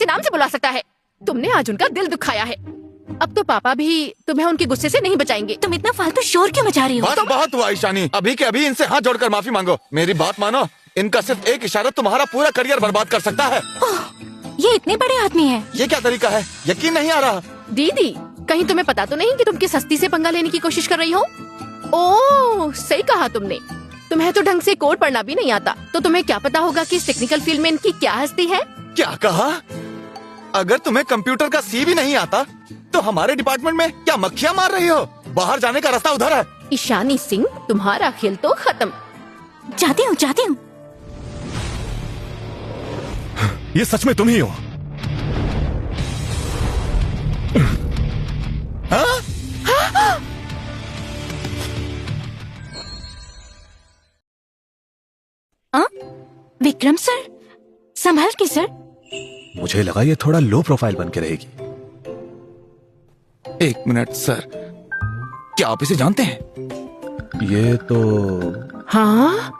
से नाम से बुला सकता है। तुमने आज उनका दिल दुखाया है। अब तो पापा भी तुम्हें उनके गुस्से से नहीं बचाएंगे। तुम इतना फालतू शोर क्यों मचा रही हो? बस बहुत हुआ ईशानी, अभी के अभी इनसे हाथ जोड़कर माफी मांगो। मेरी बात मानो, इनका सिर्फ एक इशारा तुम्हारा पूरा करियर बर्बाद कर सकता है। ये इतने बड़े आदमी हैं। ये क्या तरीका है? यकीन नहीं आ रहा। दीदी, कहीं तुम्हें पता तो नहीं कि तुम किस हस्ती से पंगा लेने की कोशिश कर रही हो? ओह, सही कहा तुमने। तुम्हें तो ढंग से कोड पढ़ना भी नहीं आता, तो तुम्हें क्या पता होगा कि इस टेक्निकल फील्ड में इनकी क्या हस्ती है? क्या कहा? अगर तुम्हें कंप्यूटर का सी भी नहीं आता तो हमारे डिपार्टमेंट में क्या मक्खियाँ मार रही हो? बाहर जाने का रास्ता उधर है। ईशानी सिंह, तुम्हारा खेल तो खत्म। जाती हूँ। ये सच में तुम ही हो? हाँ? विक्रम सर, संभल के सर। मुझे लगा ये थोड़ा लो प्रोफाइल बन के रहेगी। एक मिनट सर, क्या आप इसे जानते हैं? ये तो हाँ?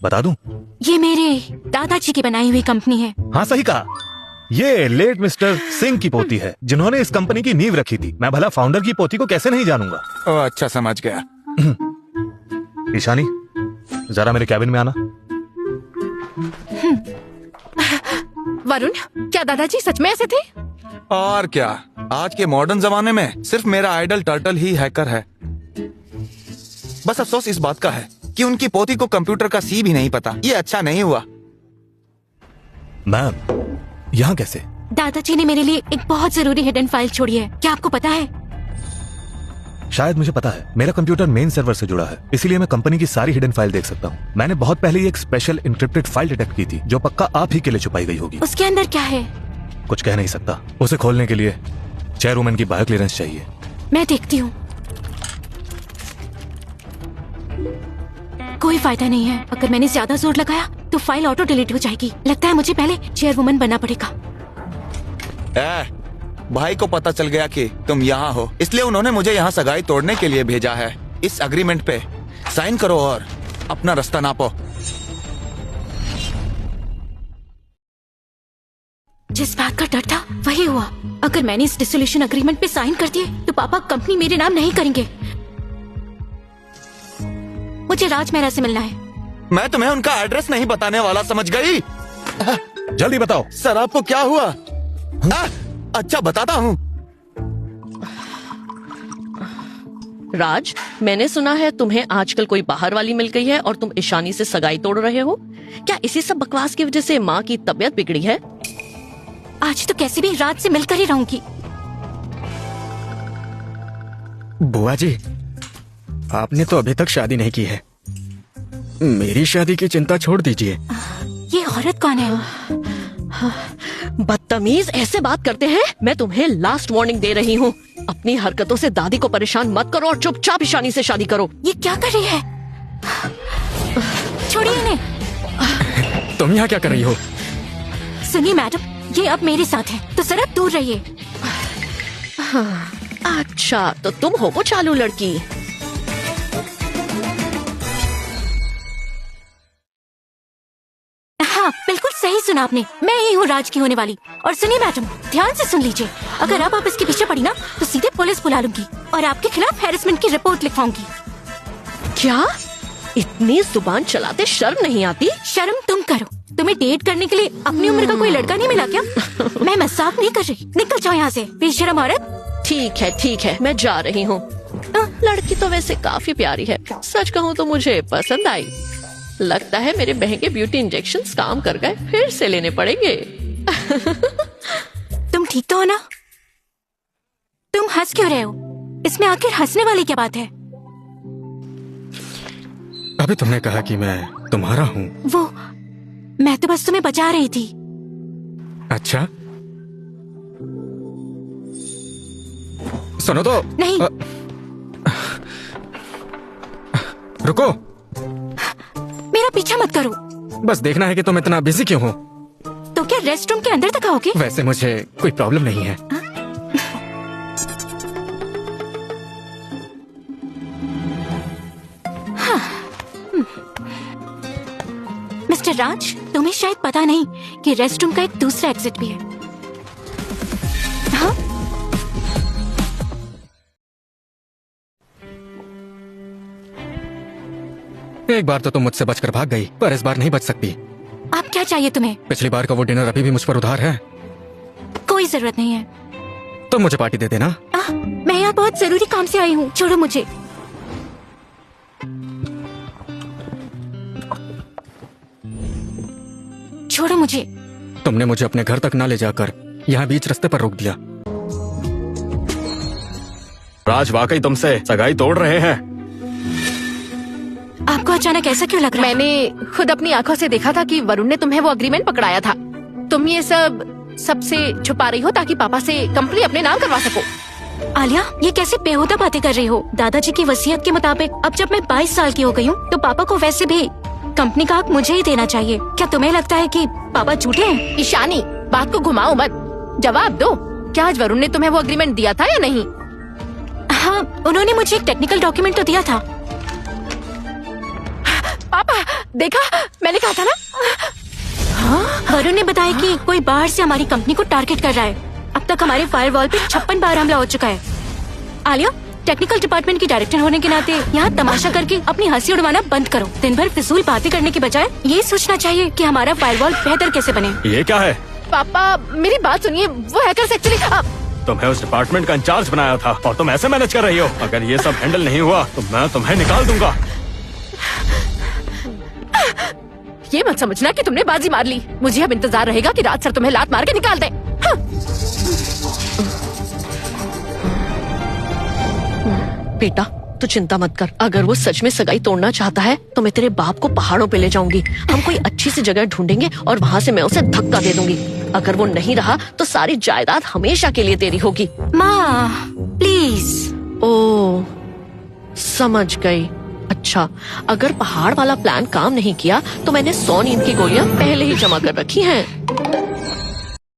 बता दूं? ये मेरे दादाजी की बनाई हुई कंपनी है। हाँ, सही कहा। ये लेट मिस्टर सिंह की पोती है, जिन्होंने इस कंपनी की नींव रखी थी। मैं भला फाउंडर की पोती को कैसे नहीं जानूंगा? ओह, अच्छा समझ गया। ईशानी, जरा मेरे कैबिन में आना। वरुण, क्या दादाजी सच में ऐसे थे? और क्या, आज के मॉडर्न जमाने में सिर्फ मेरा आइडल टर्टल ही हैकर है। बस अफसोस इस बात का है कि उनकी पोती को कंप्यूटर का सी भी नहीं पता। ये अच्छा नहीं हुआ। मैम, यहाँ कैसे? दादाजी ने मेरे लिए एक बहुत जरूरी हिडन फाइल छोड़ी है। क्या आपको पता है? शायद मुझे पता है। मेरा कंप्यूटर मेन सर्वर से जुड़ा है, इसीलिए मैं कंपनी की सारी हिडन फाइल देख सकता हूँ। मैंने बहुत पहले एक स्पेशल इंक्रिप्टेड फाइल डिटेक्ट की थी, जो पक्का आप ही के लिए छुपाई गई होगी। उसके अंदर क्या है? कुछ कह नहीं सकता। उसे खोलने के लिए चेयरवुमन की बायो क्लियरेंस चाहिए। मैं देखती हूँ। कोई फायदा नहीं है। अगर मैंने ज्यादा जोर लगाया तो फाइल ऑटो डिलीट हो जाएगी। लगता है मुझे पहले चेयरवुमन बनना पड़ेगा। भाई को पता चल गया कि तुम यहाँ हो, इसलिए उन्होंने मुझे यहाँ सगाई तोड़ने के लिए भेजा है। इस अग्रीमेंट पे साइन करो और अपना रास्ता नापो। जिस बात का डर था वही हुआ। अगर मैंने इस डिसोल्यूशन अग्रीमेंट पे साइन कर दिए तो पापा कंपनी मेरे नाम नहीं करेंगे। मुझे राज मेहरा से मिलना है। मैं तुम्हें उनका एड्रेस नहीं बताने वाला, समझ गई? जल्दी बताओ। सर, आपको क्या हुआ? अच्छा, बताता हूँ। राज, मैंने सुना है तुम्हें आजकल कोई बाहर वाली मिल गई है और तुम ईशानी से सगाई तोड़ रहे हो। क्या इसी सब बकवास की वजह से माँ की तबीयत बिगड़ी है? आज तो कैसे भी राज से मिलकर ही रहूंगी। बुआ जी, आपने तो अभी तक शादी नहीं की है। मेरी शादी की चिंता छोड़ दीजिए। ये औरत कौन है? बदतमीज, ऐसे बात करते हैं? मैं तुम्हें लास्ट वार्निंग दे रही हूँ। अपनी हरकतों से दादी को परेशान मत करो और चुपचाप ईशानी से शादी करो। ये क्या कर रही है? छोड़िए इन्हें। तुम यहाँ क्या कर रही हो? सुनिए मैडम, ये अब मेरे साथ है, तो जरा दूर रहिए। अच्छा, तो तुम हो वो चालू लड़की। हाँ, बिल्कुल सही सुना आपने। मैं ही हूँ राज की होने वाली। और सुनिए मैडम, ध्यान से सुन लीजिए। अगर अब आप इसके पीछे पड़ी ना तो सीधे पुलिस बुला लूंगी और आपके खिलाफ हैरेसमेंट की रिपोर्ट लिखवाऊंगी। क्या? इतनी जुबान चलाते शर्म नहीं आती? शर्म तुम करो। तुम्हें डेट करने के लिए अपनी उम्र का कोई लड़का नहीं मिला क्या? मैं मजाक नहीं कर रही। निकल जाओ यहाँ से, बेशर्म औरत। ठीक है, मैं जा रही हूँ। लड़की तो वैसे काफी प्यारी है। सच कहूँ तो मुझे पसंद आई। लगता है मेरे महंगे ब्यूटी इंजेक्शंस काम कर गए, फिर से लेने पड़ेंगे। तुम ठीक तो हो ना? तुम हंस क्यों रहे हो? इसमें आखिर हंसने वाली क्या बात है? अभी तुमने कहा कि मैं तुम्हारा हूँ। वो, मैं तो बस तुम्हें बचा रही थी। अच्छा, सुनो तो। नहीं। रुको। मेरा पीछा मत करो। बस देखना है कि तुम इतना बिजी क्यों हो। तो क्या रेस्ट रूम के अंदर तक आओगे? वैसे मुझे कोई प्रॉब्लम नहीं है। मिस्टर राज, तुम्हें शायद पता नहीं कि रेस्टरूम का एक दूसरा एग्जिट भी है। हाँ? एक बार तो तुम मुझसे बचकर भाग गई, पर इस बार नहीं बच सकती। अब क्या चाहिए तुम्हें? पिछली बार का वो डिनर अभी भी मुझ पर उधार है। कोई जरूरत नहीं है। तुम मुझे पार्टी दे देना। मैं यहाँ बहुत जरूरी काम से आई हूँ, छोड़ो मुझे। छोड़ो मुझे। तुमने मुझे अपने घर तक ना ले जाकर यहाँ बीच रास्ते पर रोक दिया। राज वाकई तुमसे सगाई तोड़ रहे हैं। आपको अचानक ऐसा क्यों लग रहा है? मैंने खुद अपनी आंखों से देखा था कि वरुण ने तुम्हें वो अग्रीमेंट पकड़ाया था। तुम ये सब सबसे छुपा रही हो ताकि पापा से कंपनी अपने नाम करवा सको। आलिया, ये कैसे बेहुदा बातें कर रही हो? दादाजी की वसीयत के मुताबिक अब जब मैं 22 साल की हो गई हूँ तो पापा को वैसे भी कंपनी का हक मुझे ही देना चाहिए। क्या तुम्हें लगता है कि पापा झूठे हैं? ईशानी, बात को घुमाओ मत, जवाब दो। क्या आज वरुण ने तुम्हें वो अग्रीमेंट दिया था या नहीं? हाँ, उन्होंने मुझे एक टेक्निकल डॉक्यूमेंट तो दिया था। पापा, देखा, मैंने कहा था ना। वरुण ने बताया कि कोई बाहर से हमारी कंपनी को टारगेट कर रहा है। अब तक हमारे फायरवॉल पे 56 बार हमला हो चुका है। आलिया, टेक्निकल डिपार्टमेंट की डायरेक्टर होने के नाते यहाँ तमाशा करके अपनी हंसी उड़वाना बंद करो। दिन भर फिजूल बातें करने के बजाय ये सोचना चाहिए कि हमारा फायरवॉल बेहतर कैसे बने। ये क्या है? पापा, मेरी बात सुनिए, वो हैकर्स एक्चुअली तुम्हें उस डिपार्टमेंट का इंचार्ज बनाया था और तुम ऐसे मैनेज कर रही हो। अगर ये सब हैंडल नहीं हुआ तो मैं तुम्हें निकाल दूंगा। ये मत समझना कि तुमने बाजी मार ली। मुझे अब इंतजार रहेगा कि राज सर तुम्हें लात मार के निकाल दें। हाँ। बेटा, तू चिंता मत कर। अगर वो सच में सगाई तोड़ना चाहता है तो मैं तेरे बाप को पहाड़ों पे ले जाऊंगी। हम कोई अच्छी सी जगह ढूंढेंगे और वहाँ से मैं उसे धक्का दे दूंगी। अगर वो नहीं रहा तो सारी जायदाद हमेशा के लिए तेरी होगी। माँ, प्लीज। ओ, समझ गई। अच्छा, अगर पहाड़ वाला प्लान काम नहीं किया तो मैंने 100 नींद की गोलियां पहले ही जमा कर रखी हैं।